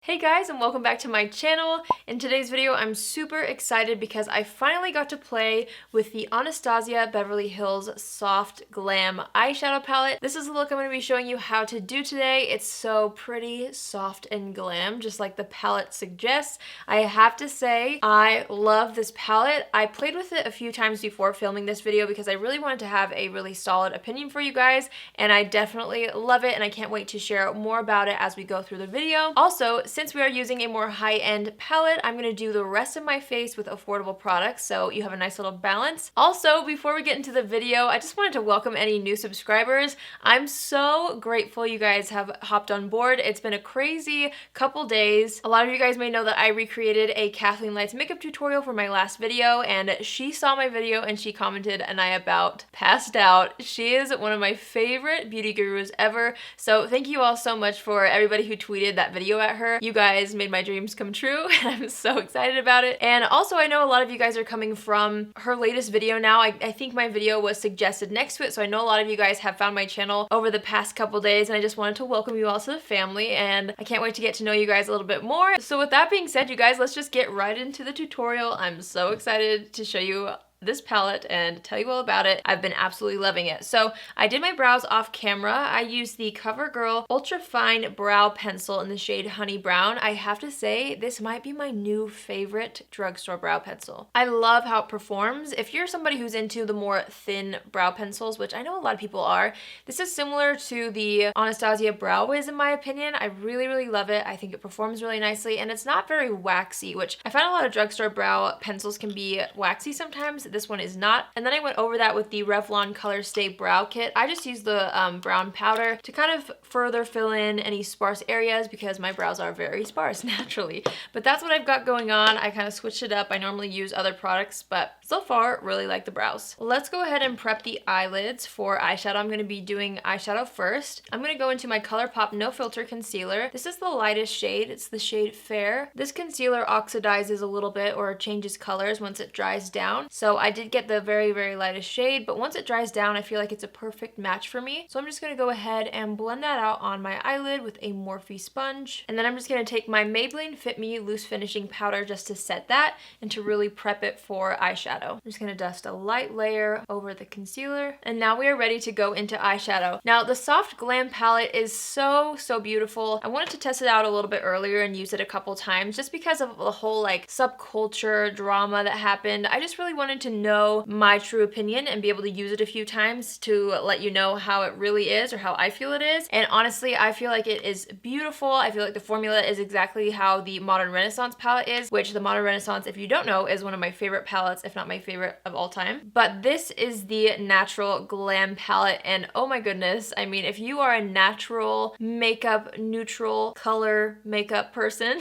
Hey guys, and welcome back to my channel. In today's video, I'm super excited because I finally got to play with the Anastasia Beverly Hills Soft Glam eyeshadow palette. This is the look I'm going to be showing you how to do today. It's so pretty, soft, and glam, just like the palette suggests. I have to say, I love this palette. I played with it a few times before filming this video because I really wanted to have a really solid opinion for you guys, and I definitely love it, and I can't wait to share more about it as we go through the video. Also, since we are using a more high-end palette, I'm going to do the rest of my face with affordable products, so you have a nice little balance. Also, before we get into the video, I just wanted to welcome any new subscribers. I'm so grateful you guys have hopped on board. It's been a crazy couple days. A lot of you guys may know that I recreated a Kathleen Lights makeup tutorial for my last video, and she saw my video and she commented and I about passed out. She is one of my favorite beauty gurus ever, so thank you all so much for everybody who tweeted that video at her. You guys made my dreams come true, and I'm so excited about it. And also, I know a lot of you guys are coming from her latest video now. I think my video was suggested next to it, so I know a lot of you guys have found my channel over the past couple days, and I just wanted to welcome you all to the family, and I can't wait to get to know you guys a little bit more. So with that being said, you guys, let's just get right into the tutorial. I'm so excited to show you this palette and tell you all about it. I've been absolutely loving it. So I did my brows off camera. I used the CoverGirl Ultra Fine Brow Pencil in the shade Honey Brown. I have to say, this might be my new favorite drugstore brow pencil. I love how it performs. If you're somebody who's into the more thin brow pencils, which I know a lot of people are, this is similar to the Anastasia Brow Wiz in my opinion. I really love it. I think it performs really nicely, and it's not very waxy, which I find a lot of drugstore brow pencils can be waxy sometimes. This one is not. And then I went over that with the Revlon Color Stay Brow Kit. I just used the brown powder to kind of further fill in any sparse areas because my brows are very sparse naturally. But that's what I've got going on. I kind of switched it up. I normally use other products, but so far, really like the brows. Let's go ahead and prep the eyelids for eyeshadow. I'm going to be doing eyeshadow first. I'm going to go into my ColourPop No Filter Concealer. This is the lightest shade. It's the shade Fair. This concealer oxidizes a little bit or changes colors once it dries down. So I did get the very lightest shade, but once it dries down, I feel like it's a perfect match for me. So I'm just going to go ahead and blend that out on my eyelid with a Morphe sponge. And then I'm just going to take my Maybelline Fit Me Loose Finishing Powder just to set that and to really prep it for eyeshadow. I'm just going to dust a light layer over the concealer. And now we are ready to go into eyeshadow. Now the Soft Glam palette is so beautiful. I wanted to test it out a little bit earlier and use it a couple times just because of the whole like subculture drama that happened. I just really wanted to know my true opinion and be able to use it a few times to let you know how it really is or how I feel it is. And honestly, I feel like it is beautiful. I feel like the formula is exactly how the Modern Renaissance palette is, which the Modern Renaissance, if you don't know, is one of my favorite palettes, if not my favorite of all time. But this is the Natural Glam palette, and oh my goodness, I mean, if you are a natural makeup, neutral color makeup person,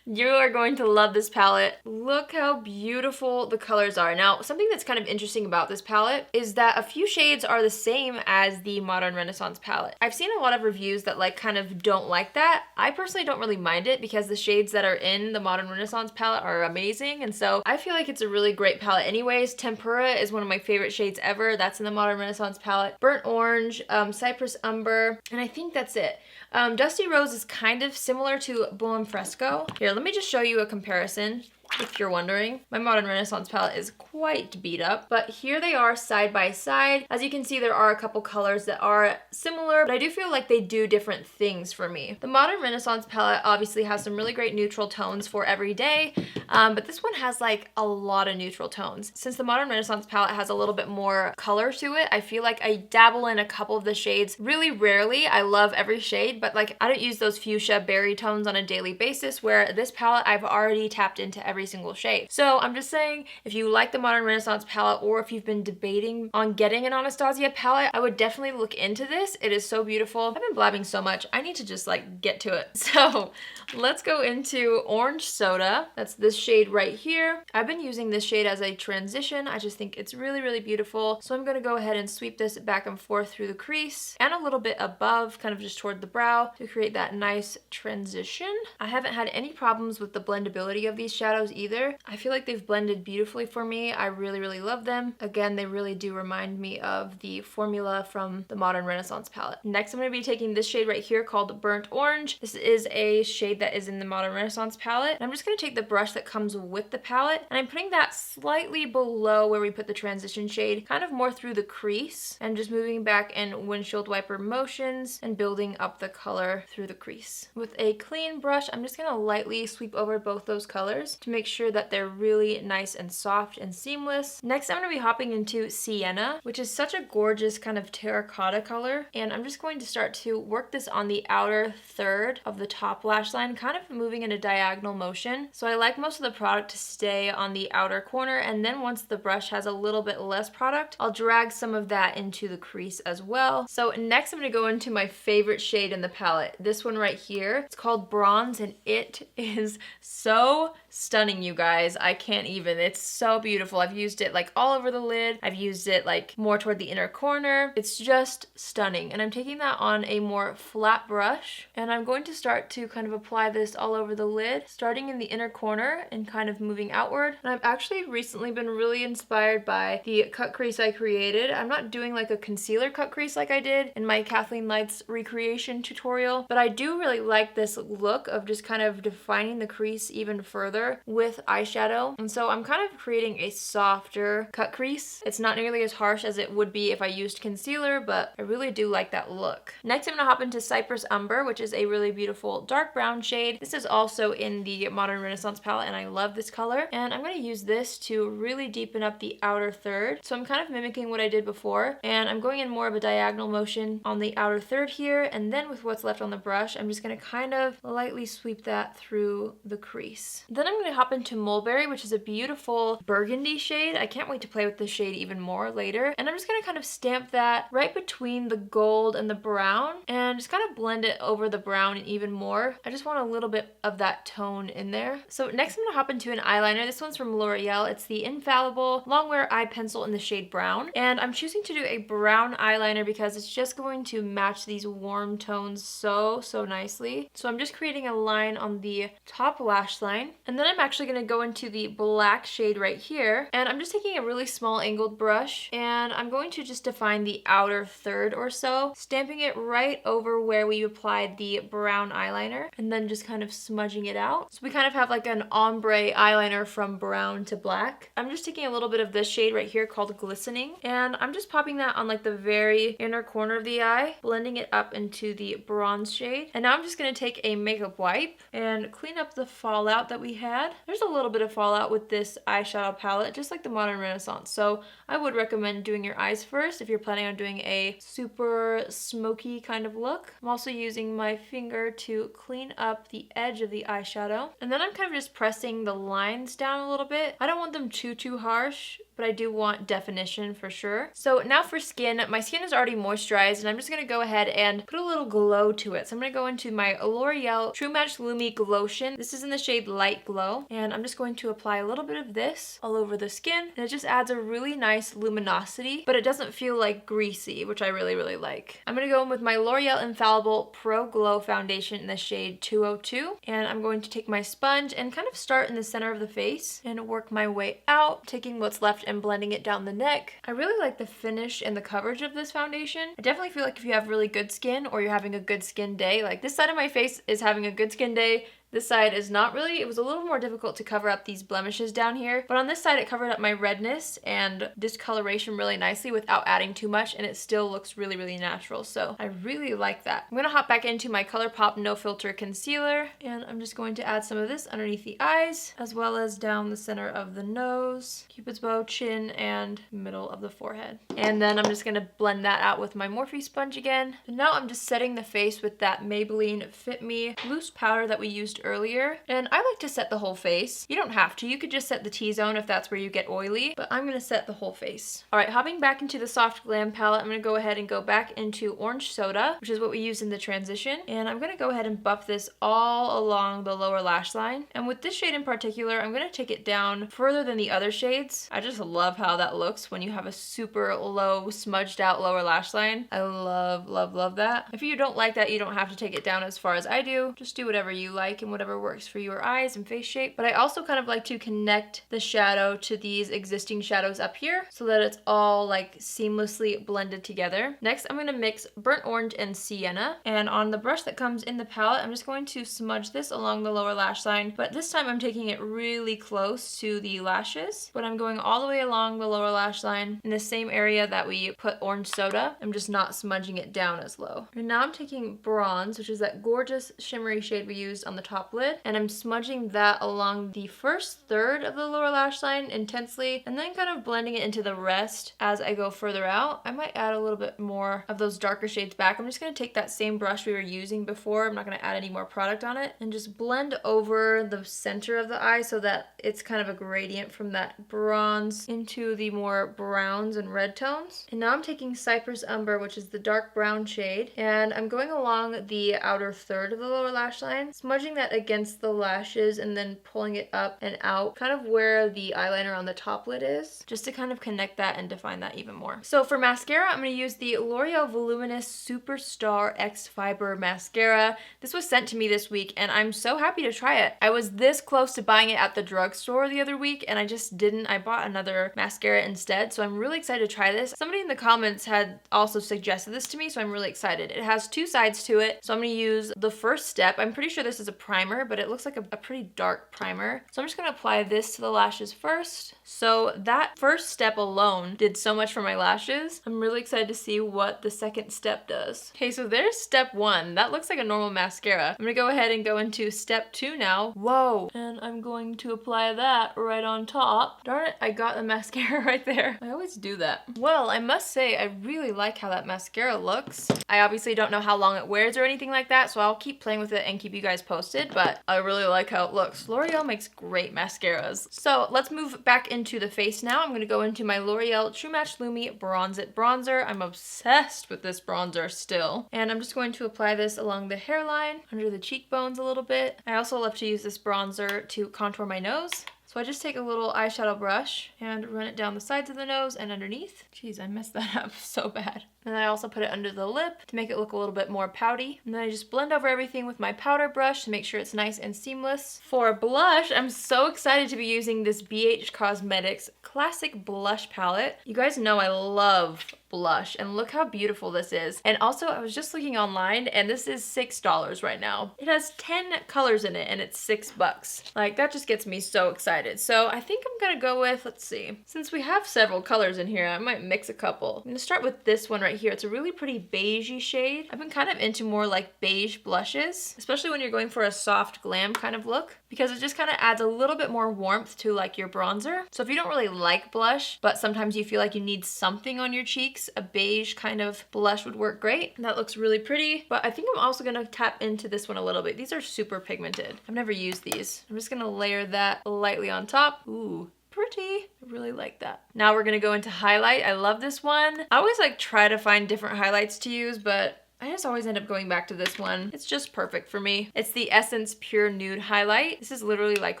you are going to love this palette. Look how beautiful the colors are. Now, something that's kind of interesting about this palette is that a few shades are the same as the Modern Renaissance palette. I've seen a lot of reviews that like kind of don't like that. I personally don't really mind it because the shades that are in the Modern Renaissance palette are amazing, and so I feel like it's a really great palette anyways. Tempura is one of my favorite shades ever. That's in the Modern Renaissance palette. Burnt Orange, Cypress Umber, and I think that's it. Dusty Rose is kind of similar to Buon Fresco. Here, let me just show you a comparison. If you're wondering, my Modern Renaissance palette is quite beat up, but here they are side by side. As you can see, there are a couple colors that are similar, but I do feel like they do different things for me. The Modern Renaissance palette obviously has some really great neutral tones for every day, but this one has like a lot of neutral tones. Since the Modern Renaissance palette has a little bit more color to it, I feel like I dabble in a couple of the shades really rarely. I love every shade, but like I don't use those fuchsia berry tones on a daily basis, where this palette I've already tapped into every single shade. So I'm just saying, if you like the Modern Renaissance palette, or if you've been debating on getting an Anastasia palette, I would definitely look into this. It is so beautiful. I've been blabbing so much. I need to just like get to it. So let's go into Orange Soda. That's this shade right here. I've been using this shade as a transition. I just think it's really beautiful. So I'm going to go ahead and sweep this back and forth through the crease and a little bit above, kind of just toward the brow, to create that nice transition. I haven't had any problems with the blendability of these shadows either. I feel like they've blended beautifully for me. I really love them. Again, they really do remind me of the formula from the Modern Renaissance palette. Next, I'm going to be taking this shade right here called Burnt Orange. This is a shade that is in the Modern Renaissance palette. And I'm just going to take the brush that comes with the palette, and I'm putting that slightly below where we put the transition shade, kind of more through the crease, and just moving back in windshield wiper motions and building up the color through the crease. With a clean brush, I'm just going to lightly sweep over both those colors to make sure that they're really nice and soft and seamless. Next, I'm going to be hopping into Sienna, which is such a gorgeous kind of terracotta color, and I'm just going to start to work this on the outer third of the top lash line, kind of moving in a diagonal motion. So I like most of the product to stay on the outer corner, and then once the brush has a little bit less product, I'll drag some of that into the crease as well. So next I'm going to go into my favorite shade in the palette, this one right here. It's called Bronze, and it is so stunning, you guys. I can't even. It's so beautiful. I've used it like all over the lid. I've used it like more toward the inner corner. It's just stunning. And I'm taking that on a more flat brush, and I'm going to start to kind of apply this all over the lid, starting in the inner corner and kind of moving outward. And I've actually recently been really inspired by the cut crease I created. I'm not doing like a concealer cut crease like I did in my Kathleen Lights recreation tutorial, but I do really like this look of just kind of defining the crease even further with eyeshadow. And so I'm kind of creating a softer cut crease. It's not nearly as harsh as it would be if I used concealer, but I really do like that look. Next, I'm going to hop into Cypress Umber, which is a really beautiful dark brown shade. This is also in the Modern Renaissance palette, and I love this color. And I'm going to use this to really deepen up the outer third. So I'm kind of mimicking what I did before, and I'm going in more of a diagonal motion on the outer third here, and then with what's left on the brush, I'm just going to kind of lightly sweep that through the crease. Then I'm going to hop into Mulberry, which is a beautiful burgundy shade. I can't wait to play with this shade even more later. And I'm just going to kind of stamp that right between the gold and the brown, and just kind of blend it over the brown even more. I just want a little bit of that tone in there. So next I'm going to hop into an eyeliner. This one's from L'Oreal. It's the Infallible Longwear Eye Pencil in the shade Brown. And I'm choosing to do a brown eyeliner because it's just going to match these warm tones so nicely. So I'm just creating a line on the top lash line. And then I'm actually going to go into the black shade right here. And I'm just taking a really small angled brush, and I'm going to just define the outer third or so, stamping it right over where we applied the brown eyeliner, and then just kind of smudging it out. So we kind of have like an ombre eyeliner from brown to black. I'm just taking a little bit of this shade right here called Glistening, and I'm just popping that on like the very inner corner of the eye, blending it up into the bronze shade. And now I'm just going to take a makeup wipe and clean up the fallout that we had. There's a little bit of fallout with this eyeshadow palette, just like the Modern Renaissance. So I would recommend doing your eyes first if you're planning on doing a super smoky kind of look. I'm also using my finger to clean up the edge of the eyeshadow. And then I'm kind of just pressing the lines down a little bit. I don't want them too harsh, but I do want definition for sure. So now for skin, my skin is already moisturized, and I'm just gonna go ahead and put a little glow to it. So I'm gonna go into my L'Oreal True Match Lumi Glotion. This is in the shade Light Glow, and I'm just going to apply a little bit of this all over the skin, and it just adds a really nice luminosity, but it doesn't feel like greasy, which I really like. I'm gonna go in with my L'Oreal Infallible Pro Glow Foundation in the shade 202, and I'm going to take my sponge and kind of start in the center of the face and work my way out, taking what's left and blending it down the neck. I really like the finish and the coverage of this foundation. I definitely feel like if you have really good skin, or you're having a good skin day, like this side of my face is having a good skin day, this side is not really. It was a little more difficult to cover up these blemishes down here, but on this side it covered up my redness and discoloration really nicely without adding too much, and it still looks really natural. So I really like that. I'm gonna hop back into my ColourPop No Filter Concealer, and I'm just going to add some of this underneath the eyes, as well as down the center of the nose, Cupid's bow, chin, and middle of the forehead. And then I'm just gonna blend that out with my Morphe sponge again. And now I'm just setting the face with that Maybelline Fit Me loose powder that we used earlier. And I like to set the whole face. You don't have to. You could just set the T-zone if that's where you get oily, but I'm gonna set the whole face. All right, hopping back into the Soft Glam palette, I'm gonna go ahead and go back into Orange Soda, which is what we used in the transition. And I'm gonna go ahead and buff this all along the lower lash line. And with this shade in particular, I'm gonna take it down further than the other shades. I just love how that looks when you have a super low, smudged out lower lash line. I love that. If you don't like that, you don't have to take it down as far as I do. Just do whatever you like. And whatever works for your eyes and face shape. But I also kind of like to connect the shadow to these existing shadows up here so that it's all like seamlessly blended together. Next, I'm going to mix burnt orange and sienna. And on the brush that comes in the palette, I'm just going to smudge this along the lower lash line. But this time I'm taking it really close to the lashes. But I'm going all the way along the lower lash line in the same area that we put orange soda. I'm just not smudging it down as low. And now I'm taking bronze, which is that gorgeous shimmery shade we used on the top lid. And I'm smudging that along the first third of the lower lash line intensely, and then kind of blending it into the rest as I go further out. I might add a little bit more of those darker shades back. I'm just going to take that same brush we were using before. I'm not going to add any more product on it, and just blend over the center of the eye so that it's kind of a gradient from that bronze into the more browns and red tones. And now I'm taking Cypress Umber, which is the dark brown shade, and I'm going along the outer third of the lower lash line, smudging that against the lashes and then pulling it up and out, kind of where the eyeliner on the top lid is, just to kind of connect that and define that even more. So for mascara, I'm going to use the L'Oreal Voluminous Superstar X Fiber Mascara. This was sent to me this week, and I'm so happy to try it. I was this close to buying it at the drugstore the other week, and I just didn't. I bought another mascara instead, so I'm really excited to try this. Somebody in the comments had also suggested this to me, so I'm really excited. It has two sides to it, so I'm going to use the first step. I'm pretty sure this is a primer, but it looks like a pretty dark primer. So I'm just going to apply this to the lashes first. So that first step alone did so much for my lashes. I'm really excited to see what the second step does. Okay, so there's step one. That looks like a normal mascara. I'm going to go ahead and go into step two now. Whoa! And I'm going to apply that right on top. Darn it, I got the mascara right there. I always do that. Well, I must say I really like how that mascara looks. I obviously don't know how long it wears or anything like that, so I'll keep playing with it and keep you guys posted, but I really like how it looks. L'Oreal makes great mascaras. So let's move back into the face now. I'm going to go into my L'Oreal True Match Lumi Bronze It Bronzer. I'm obsessed with this bronzer still. And I'm just going to apply this along the hairline, under the cheekbones a little bit. I also love to use this bronzer to contour my nose. So I just take a little eyeshadow brush and run it down the sides of the nose and underneath. Jeez, I messed that up so bad. And I also put it under the lip to make it look a little bit more pouty. And then I just blend over everything with my powder brush to make sure it's nice and seamless. For blush, I'm so excited to be using this BH Cosmetics Classic Blush Palette. You guys know I love blush, and look how beautiful this is. And also, I was just looking online, and this is $6 right now. It has 10 colors in it, and it's $6. Like, that just gets me so excited. So I think I'm gonna go with, let's see, since we have several colors in here, I might mix a couple. I'm gonna start with this one right here. It's a really pretty beigey shade. I've been kind of into more like beige blushes, especially when you're going for a soft glam kind of look, because it just kind of adds a little bit more warmth to like your bronzer. So if you don't really like blush, but sometimes you feel like you need something on your cheeks, a beige kind of blush would work great. That looks really pretty, but I think I'm also gonna tap into this one a little bit. These are super pigmented. I've never used these. I'm just gonna layer that lightly on top. Ooh. Pretty. I really like that. Now we're gonna go into highlight. I love this one. I always like try to find different highlights to use, but I just always end up going back to this one. It's just perfect for me. It's the Essence Pure Nude Highlight. This is literally like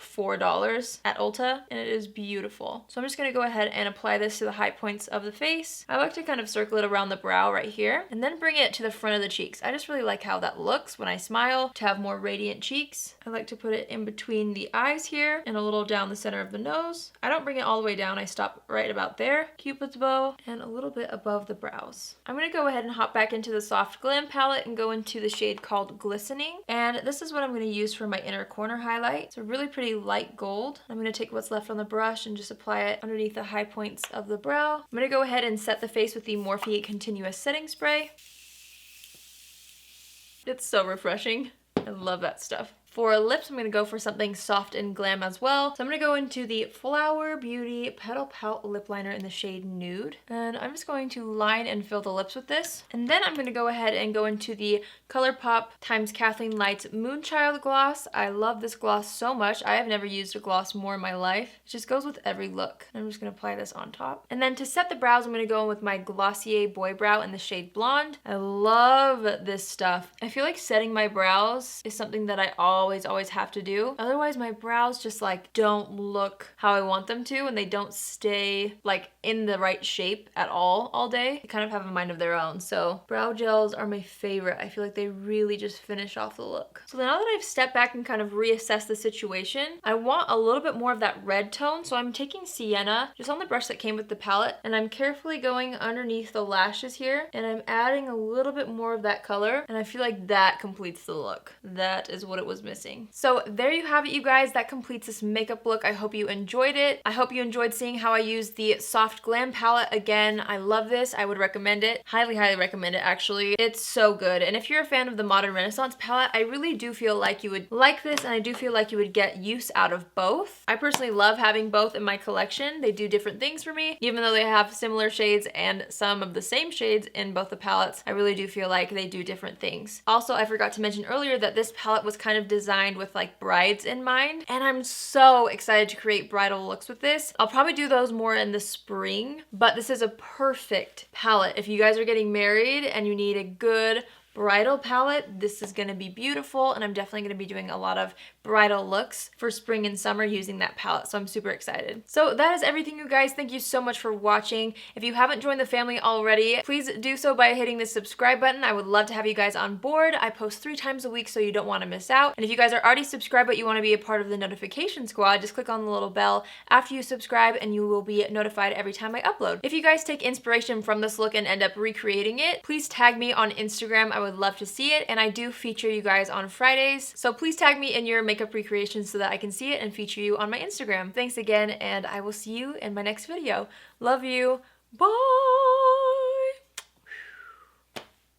$4 at Ulta, and it is beautiful. So I'm just gonna go ahead and apply this to the high points of the face. I like to kind of circle it around the brow right here, and then bring it to the front of the cheeks. I just really like how that looks when I smile, to have more radiant cheeks. I like to put it in between the eyes here, and a little down the center of the nose. I don't bring it all the way down. I stop right about there. Cupid's bow, and a little bit above the brows. I'm gonna go ahead and hop back into the Soft Glam palette and go into the shade called Glistening, and this is what I'm going to use for my inner corner highlight. It's a really pretty light gold. I'm going to take what's left on the brush and just apply it underneath the high points of the brow. I'm going to go ahead and set the face with the Morphe Continuous Setting Spray. It's so refreshing. I love that stuff. For lips, I'm going to go for something soft and glam as well. So I'm going to go into the Flower Beauty Petal Pout Lip Liner in the shade Nude. And I'm just going to line and fill the lips with this. And then I'm going to go ahead and go into the ColourPop x Kathleen Lights Moonchild Gloss. I love this gloss so much. I have never used a gloss more in my life. It just goes with every look. I'm just going to apply this on top. And then to set the brows, I'm going to go in with my Glossier Boy Brow in the shade Blonde. I love this stuff. I feel like setting my brows is something that I always always have to do. Otherwise my brows just like don't look how I want them to, and they don't stay like in the right shape at all day. They kind of have a mind of their own. So brow gels are my favorite. I feel like they really just finish off the look. So now that I've stepped back and kind of reassessed the situation, I want a little bit more of that red tone. So I'm taking Sienna just on the brush that came with the palette, and I'm carefully going underneath the lashes here, and I'm adding a little bit more of that color, and I feel like that completes the look. That is what it was missing. So there you have it, you guys. That completes this makeup look. I hope you enjoyed it. I hope you enjoyed seeing how I used the Soft Glam palette. Again, I love this. I would recommend it. Highly recommend it, actually. It's so good. And if you're a fan of the Modern Renaissance palette, I really do feel like you would like this, and I do feel like you would get use out of both. I personally love having both in my collection. They do different things for me. Even though they have similar shades and some of the same shades in both the palettes, I really do feel like they do different things. Also, I forgot to mention earlier that this palette was kind of designed with like brides in mind, and I'm so excited to create bridal looks with this. I'll probably do those more in the spring, but this is a perfect palette. If you guys are getting married and you need a good bridal palette, this is going to be beautiful, and I'm definitely going to be doing a lot of bridal looks for spring and summer using that palette, so I'm super excited. So that is everything, you guys. Thank you so much for watching. If you haven't joined the family already, please do so by hitting the subscribe button. I would love to have you guys on board. I post 3 times a week, so you don't want to miss out. And if you guys are already subscribed but you want to be a part of the notification squad, just click on the little bell after you subscribe and you will be notified every time I upload. If you guys take inspiration from this look and end up recreating it, please tag me on Instagram. I would love to see it, and I do feature you guys on Fridays, so please tag me in your makeup recreations so that I can see it and feature you on my Instagram. Thanks again, and I will see you in my next video. Love you. Bye!